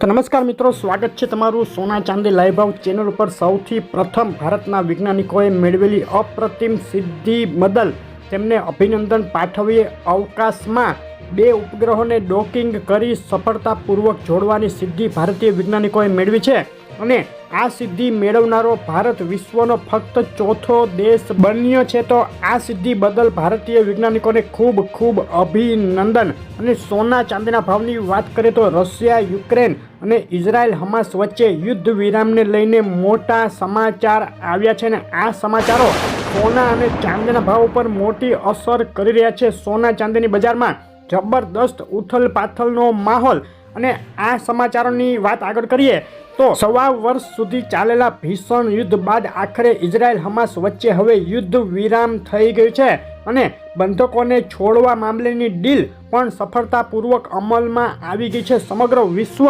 તો નમસ્કાર મિત્રો, સ્વાગત છે તમારું સોના ચાંદી લાઈવ ભાવ ચેનલ ઉપર। સૌથી પ્રથમ ભારતના વૈજ્ઞાનિકોએ મેળવેલી અપ્રતિમ સિદ્ધિ બદલ તેમને અભિનંદન પાઠવીએ। અવકાશમાં 2 ઉપગ્રહોને ડોકિંગ કરી સફળતાપૂર્વક જોડવાની સિદ્ધિ ભારતીય વૈજ્ઞાનિકોએ મેળવી છે અને આ સિદ્ધિ મેળવનારો ભારત વિશ્વનો ફક્ત 4થો દેશ બન્યો છે। તો આ સિદ્ધિ બદલ ભારતીય વૈજ્ઞાનિકોને ખૂબ ખૂબ અભિનંદન। અને સોના ચાંદીના ભાવની વાત કરીએ તો રશિયા યુક્રેન અને ઇઝરાયલ હમાસ વચ્ચે યુદ્ધ વિરામને લઈને મોટા સમાચાર આવ્યા છે અને આ સમાચારો સોના અને ચાંદીના ભાવ ઉપર મોટી અસર કરી રહ્યા છે। સોના ચાંદીની બજારમાં જબરદસ્ત ઉથલપાથલનો માહોલ। અને આ સમાચારોની વાત આગળ કરીએ તો 1.25 વર્ષ સુધી ચાલેલા ભીષણ યુદ્ધ બાદ આખરે ઇઝરાયલ હમાસ વચ્ચે હવે યુદ્ધ વિરામ થઈ ગયું છે અને બંધકોને છોડવા મામલેની ડીલ પણ સફળતાપૂર્વક અમલમાં આવી ગઈ છે। સમગ્ર વિશ્વ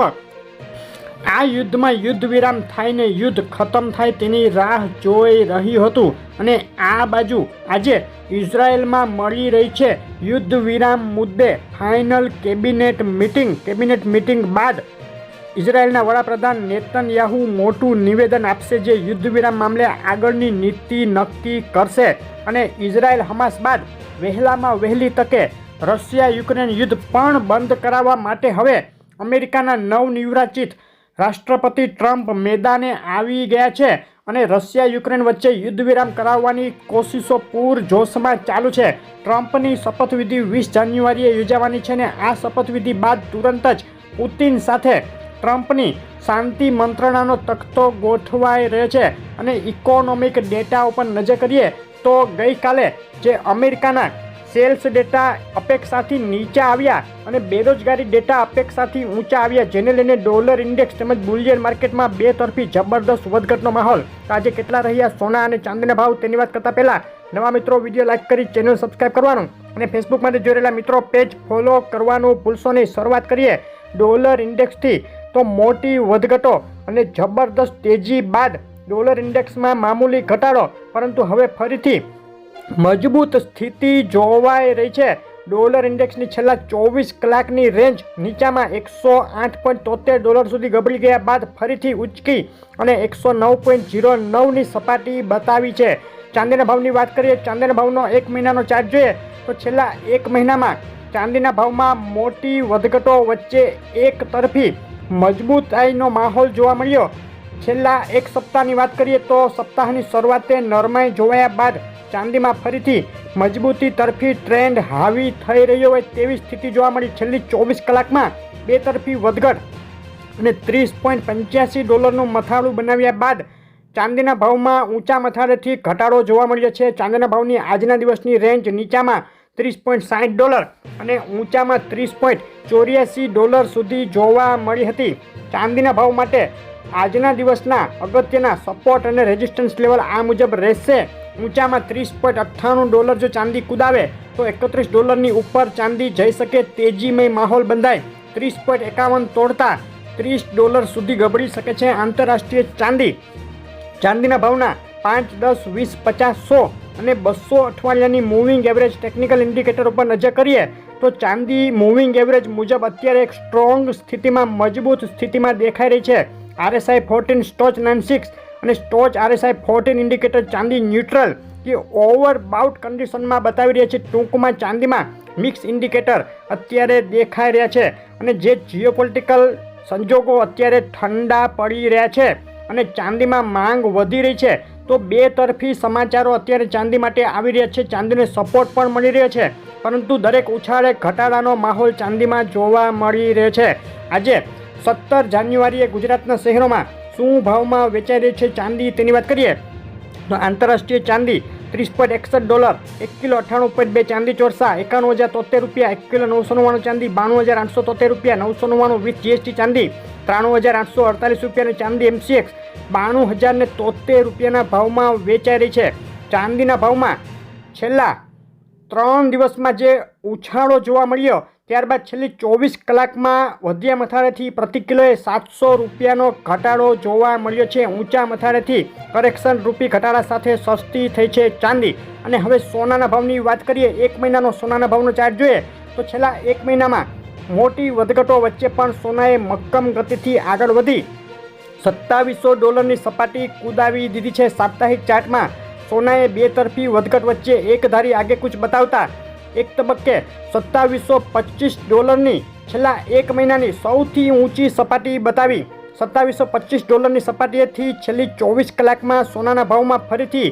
આ યુદ્ધમાં યુદ્ધ વિરામ થાયને યુદ્ધ ખતમ થાય તેની રાહ જોઈ રહ્યું હતું અને આ બાજુ આજે ઇઝરાયલમાં મળી રહી છે યુદ્ધ વિરામ મુદ્દે ફાઇનલ કેબિનેટ મિટિંગ બાદ ઇઝરાયલના વડાપ્રધાન નેતન્યાહુ મોટું નિવેદન આપશે જે યુદ્ધ વિરામ મામલે આગળની નીતિ નક્કી કરશે અને ઇઝરાયલ હમાસ બાદ વહેલામાં વહેલી તકે રશિયા યુક્રેન યુદ્ધ પણ બંધ કરાવવા માટે હવે અમેરિકાના નવનિર્વાચિત રાષ્ટ્રપતિ ટ્રમ્પ મેદાને આવી ગયા છે અને રશિયા યુક્રેન વચ્ચે યુદ્ધ વિરામ કરાવવાની કોશિશો પૂરજોશમાં ચાલુ છે। ટ્રમ્પની શપથવિધિ 20 જાન્યુઆરીએ યોજાવાની છે અને આ શપથવિધિ બાદ તુરંત જ પુતિન સાથે ટ્રમ્પની શાંતિ મંત્રણાનો તખતો ગોઠવાઈ રહ્યો છે। અને ઇકોનોમિક ડેટા ઉપર નજર કરીએ તો ગઈકાલે જે અમેરિકાના સેલ્સ ડેટા અપેક્ષાથી નીચા આવ્યા અને બેરોજગારી ડેટા અપેક્ષાથી ઊંચા આવ્યા જેને લઈને ડોલર ઇન્ડેક્સ તેમજ બુલિયન માર્કેટમાં બે તરફી જબરદસ્ત વધઘટનો માહોલ। આજે કેટલા રહ્યા સોના અને ચાંદીના ભાવ તેની વાત કરતાં પહેલાં નવા મિત્રો વિડીયો લાઇક કરી ચેનલ સબસ્ક્રાઈબ કરવાનું અને ફેસબુકમાંથી જોઈ રહેલા મિત્રો પેજ ફોલો કરવાનું ભૂલશો નહીં। શરૂઆત કરીએ ડોલર ઇન્ડેક્સથી તો મોટી વધઘટો અને જબરદસ્ત તેજી બાદ ડોલર ઇન્ડેક્સમાં મામૂલી ઘટાડો પરંતુ હવે ફરીથી મજબૂત સ્થિતિ જોવાઈ રહી છે। ડોલર ઇન્ડેક્સની છેલ્લા 24 કલાકની રેન્જ નીચામાં $108.73 સુધી ગબડી ગયા બાદ ફરીથી ઉચકી અને 109.09ની સપાટી બતાવી છે। ચાંદીના ભાવની વાત કરીએ, ચાંદીના ભાવનો 1 મહિનાનો ચાર્ટ જોઈએ તો છેલ્લા 1 મહિનામાં ચાંદીના ભાવમાં મોટી વધઘટો વચ્ચે એક તરફી મજબૂતાઈનો માહોલ જોવા મળ્યો। છેલ્લા એક સપ્તાહની વાત કરીએ તો સપ્તાહની શરૂઆતે નરમાઈ જોવાયા બાદ ચાંદીમાં ફરીથી મજબૂતી તરફી ટ્રેન્ડ હાવી થઈ રહ્યો હોય તેવી સ્થિતિ જોવા મળી। છેલ્લી 24 કલાકમાં બે તરફી વધઘટ અને $30.85નું મથાળું બનાવ્યા બાદ ચાંદીના ભાવમાં ઊંચા મથાળેથી ઘટાડો જોવા મળ્યો છે। ચાંદીના ભાવની આજના દિવસની રેન્જ નીચામાં $30.60 અને ઊંચામાં $30.84 સુધી જોવા મળી હતી। ચાંદીના ભાવ માટે આજના દિવસના અગત્યના સપોર્ટ અને રેઝિસ્ટન્સ લેવલ આ મુજબ રહેશે। ઊંચામાં $30.98 જો ચાંદી કુદાવે તો $31ની ઉપર ચાંદી જઈ શકે, તેજીમય માહોલ બંધાય। $30.51 તોડતા $30 સુધી ગબડી શકે છે આંતરરાષ્ટ્રીય ચાંદીના ભાવના 5, 10, 20, 50, 100 અને 200 અઠવાડિયાની મૂવિંગ એવરેજ ટેકનિકલ ઇન્ડિકેટર ઉપર નજર કરીએ તો ચાંદી મૂવિંગ એવરેજ મુજબ અત્યારે એક સ્ટ્રોંગ સ્થિતિમાં મજબૂત સ્થિતિમાં દેખાઈ રહી છે। RSI 14 સ્ટોચ 96 અને સ્ટોચ RSI 14 ઇન્ડિકેટર ચાંદી ન્યુટ્રલ કે ઓવરબાઉટ કન્ડિશનમાં બતાવી રહ્યા છે। ટૂંકમાં ચાંદીમાં મિક્સ ઇન્ડિકેટર અત્યારે દેખાઈ રહ્યા છે અને જે જીઓપોલિટિકલ સંજોગો અત્યારે ઠંડા પડી રહ્યા છે અને ચાંદીમાં માંગ વધી રહી છે તો બે તરફી સમાચારો અત્યારે ચાંદી માટે આવી રહ્યા છે। ચાંદીને સપોર્ટ પણ મળી રહ્યો છે પરંતુ દરેક ઉછાળે ઘટાડાનો માહોલ ચાંદીમાં જોવા મળી રહ્યો છે। આજે 17 જાન્યુઆરીએ ગુજરાતના શહેરોમાં શું ભાવમાં વેચાઈ રહી છે ચાંદી તેની વાત કરીએ તો આંતરરાષ્ટ્રીય ચાંદી $30.61, 1 કિલો 98.2 ચાંદી ચોરસા ₹51,073, 1 કિલો 999 ચાંદી ₹92,873, 999 વિથ GST ચાંદી ₹93,848 અને ચાંદી MCX ₹92,073 ભાવમાં વેચાઈ રહી છે। ચાંદીના ભાવમાં છેલ્લા 3 દિવસમાં જે ઉછાળો જોવા મળ્યો ત્યારબાદ છેલ્લી 24 કલાકમાં વધ્યા મથાળેથી પ્રતિ કિલોએ $700નો ઘટાડો જોવા મળ્યો છે। ઊંચા મથાળેથી કરેક્શન રૂપી ઘટાડા સાથે સસ્તી થઈ છે ચાંદી। અને હવે સોનાના ભાવની વાત કરીએ, 1 મહિનાનો સોનાના ભાવનો ચાર્ટ જોઈએ તો છેલ્લા 1 મહિનામાં મોટી વધઘટો વચ્ચે પણ સોનાએ મક્કમ ગતિથી આગળ વધી $2700ની સપાટી કુદાવી દીધી છે. સાપ્તાહિક ચાર્ટમાં સોનાએ બે તરફી વધઘટ વચ્ચે એકધારી આગેકૂચ બતાવતા એક તબક્કે $2725ની છેલ્લા એક મહિનાની સૌથી ઊંચી સપાટી બતાવી. $2725ની સપાટીએથી છેલ્લી 24 કલાકમાં સોનાના ભાવમાં ફરીથી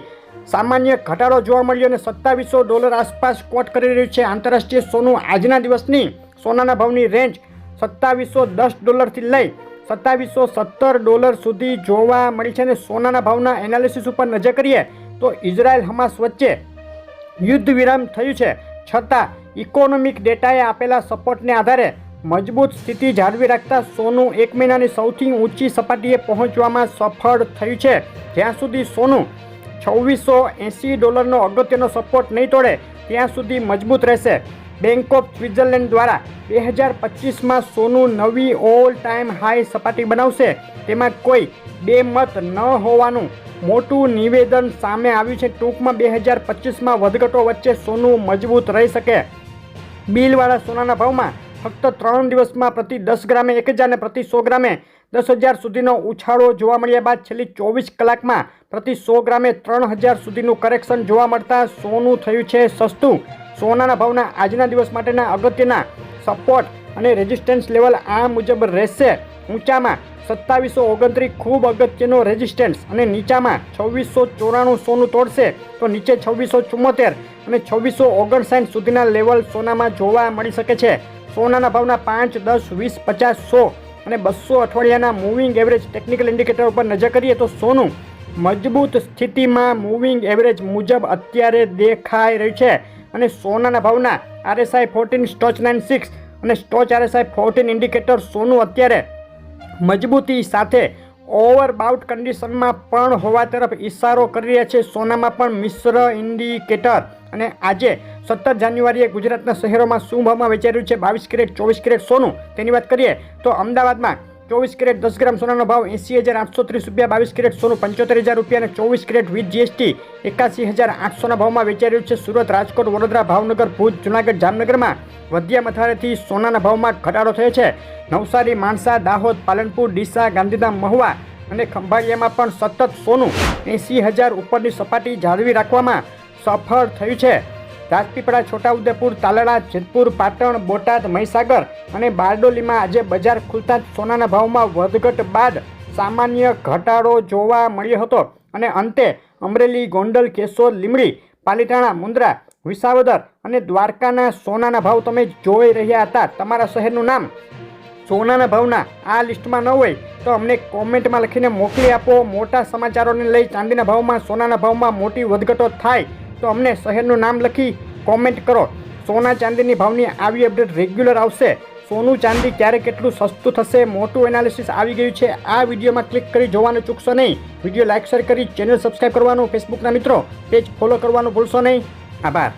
સામાન્ય ઘટાડો જોવા મળ્યો અને $2700 આસપાસ કોટ કરી રહ્યું છે. આંતરરાષ્ટ્રીય સોનું આજના દિવસની સોનાના ભાવની રેન્જ $2710થી લઈ $2717 સુધી જોવા મળી છે. અને સોનાના ભાવના એનાલિસિસ ઉપર નજર કરીએ તો ઇઝરાયલ હમાસ વચ્ચે યુદ્ધ વિરામ થયું છે, છતાં ઇકોનોમિક ડેટાએ આપેલા સપોર્ટને આધારે મજબૂત સ્થિતિ જાળવી રાખતા સોનું એક મહિનાની સૌથી ઊંચી સપાટીએ પહોંચવામાં સફળ થયું છે. જ્યાં સુધી સોનું $2680નો અગત્યનો સપોર્ટ નહીં તોડે ત્યાં સુધી મજબૂત રહેશે. બેંક ઓફ સ્વિટ્ઝરલેન્ડ દ્વારા 2025માં સોનું નવી ઓલ ટાઈમ હાઈ સપાટી બનાવશે તેમાં કોઈ બેમત ન હોવાનું મોટું નિવેદન સામે આવ્યું છે. ટૂંકમાં 2025માં વધઘટો વચ્ચે સોનું મજબૂત રહી શકે. બિલવાળા સોનાના ભાવમાં ફક્ત 3 દિવસમાં પ્રતિ 10 ગ્રામે 1000 અને પ્રતિ 100 ગ્રામે 10,000 સુધીનો ઉછાળો જોવા મળ્યા બાદ છેલ્લી 24 કલાકમાં પ્રતિ 100 ગ્રામે 3000 સુધીનું કરેક્શન જોવા મળતા સોનું થયું છે સસ્તું. સોનાના ભાવના આજના દિવસ માટેના અગત્યના સપોર્ટ અને રેઝિસ્ટન્સ લેવલ આ મુજબ રહેશે. ઊંચામાં 2729 ખૂબ અગત્યનો રેઝિસ્ટન્સ અને નીચામાં 2694 સોનું તોડશે તો નીચે 2674 અને 2659 સુધીના લેવલ સોનામાં જોવા મળી શકે છે. સોનાના ભાવના 5, 10, 20, 50, 100 અને 200 અઠવાડિયાના મૂવિંગ એવરેજ ટેકનિકલ ઇન્ડિકેટર ઉપર નજર કરીએ તો સોનું મજબૂત સ્થિતિમાં મૂવિંગ એવરેજ મુજબ અત્યારે દેખાઈ રહ્યું છે. અને સોનાના ભાવના RSI 14 સ્ટોચ 96 અને સ્ટોચ RSI 14 ઇન્ડિકેટર સોનું અત્યારે મજબૂતી સાથે ઓવરબાઉટ કન્ડિશનમાં પણ હોવા તરફ ઇશારો કરી રહ્યા છે. સોનામાં પણ મિશ્ર ઇન્ડિકેટર. અને આજે 17 જાન્યુઆરીએ ગુજરાતના શહેરોમાં શું ભાવમાં વેચાઈ રહ્યું છે 22 કેરેટ 24 કેરેટ સોનું તેની વાત કરીએ તો અમદાવાદમાં 24 કેરેટ 10 ગ્રામ સોનાનો ભાવ $80,830, 22 કેરેટ સોનું $75,000 અને 24 કેરેટ વિથ GST $81,800ના ભાવમાં વેચાઈ રહ્યું છે. સુરત, રાજકોટ, વડોદરા, ભાવનગર, ભુજ, જૂનાગઢ, જામનગરમાં વધ્યા મથાળેથી સોનાના ભાવમાં ઘટાડો થયો છે. નવસારી, માણસા, દાહોદ, પાલનપુર, ડીસા, ગાંધીધામ, મહુવા અને ખંભાળિયામાં પણ સતત સોનું 80,000 ઉપરની સપાટી જાળવી રાખવામાં સફળ થયું છે. રાજપીપળા, છોટાઉદેપુર, તાલાળા, જેતપુર, પાટણ, બોટાદ, મહીસાગર અને બારડોલીમાં આજે બજાર ખુલતા જ સોનાના ભાવમાં વધઘટ બાદ સામાન્ય ઘટાડો જોવા મળ્યો હતો. અને અંતે અમરેલી, ગોંડલ, કેશોદ, લીંબડી, પાલીતાણા, મુન્દ્રા, વિસાવદર અને દ્વારકાના સોનાના ભાવ તમે જોઈ રહ્યા હતા. તમારા શહેરનું નામ સોનાના ભાવના આ લિસ્ટમાં ન હોય તો અમને કોમેન્ટમાં લખીને મોકલી આપો. મોટા સમાચારોને લઈ ચાંદીના ભાવમાં, સોનાના ભાવમાં મોટી વધઘટો થાય તો અમને શહેરનું નામ લખી કોમેન્ટ કરો. સોના ચાંદીની ભાવની આવી અપડેટ રેગ્યુલર આવશે. સોનું ચાંદી ક્યારે કેટલું સસ્તું થશે મોટું એનાલિસિસ આવી ગયું છે. આ વિડીયોમાં ક્લિક કરી જોવાનું ચૂકશો નહીં. વિડીયો લાઇક શેર કરી ચેનલ સબસ્ક્રાઈબ કરવાનું, ફેસબુકના મિત્રો પેજ ફોલો કરવાનું ભૂલશો નહીં. આભાર.